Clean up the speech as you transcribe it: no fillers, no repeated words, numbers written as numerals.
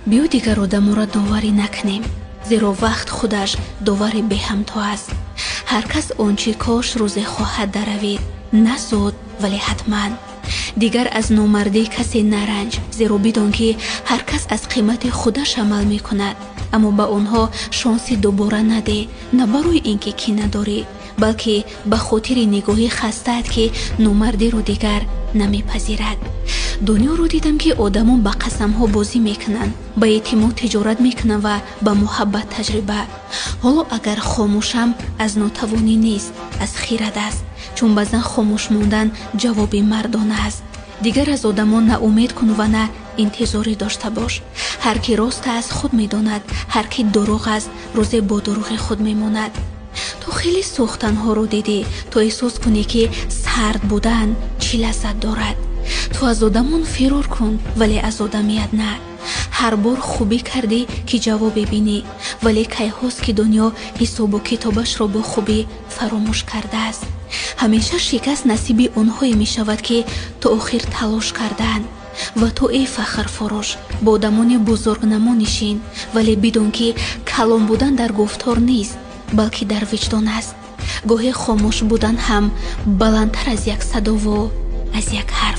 биё дигар одамонро доварӣ накунем, зеро вақт худаш довари беҳамто аст. ҳар кас он чӣ кош рӯзе хоҳад даравид, на зуд вале ҳатман. дигар аз номардӣ касе наранҷ, зеро бидон ки ҳар кас аз қимати худаш амал мекунад, аммо ба онҳо шонси дубора надеҳ, на барои ин ки кина дорӣ, балки ба хотири нигоҳи хастаат ки номардиро дигар намепазирад. дунёро дидам ки одамон ба қасамҳо бозӣ мекунанд, ба эътимод тиҷорат мекунанд ва ба муҳаббат таҷриба. ҳоло агар хомӯшам, аз нотавонӣ нест, аз хирад аст, чун баъзан хомӯш мондан ҷавоби мардона аст. дигар аз одамон на умед кун ва на интизорӣ дошта бош. ҳар ки рост аст худ медонад, ҳар ки дурӯғ аст рӯзе бо дурӯғи худ мемонад. ту хеле сохтанҳоро дидӣ то эҳсос кунӣ ки сард будан чӣ лаззат дорад. ту аз одамон фирор кун, вале аз одамият на. ҳар бор хубӣ кардӣ ки ҷавобе бинӣ, вале кайҳост ки дунё ҳисобу китобашро бо хубӣ фаромӯш кардааст. ҳамеша шикаст насиби онҳое мешавад ки то охир талош кардаанд. ва ту эй фахрфуруш, бо одамони бузург намо нишин, вале бидон ки калон будан дар гуфтор нест, балки дар виҷдон аст. гоҳе хомӯш будан ҳам баландтар аз як садову аз як ҳарф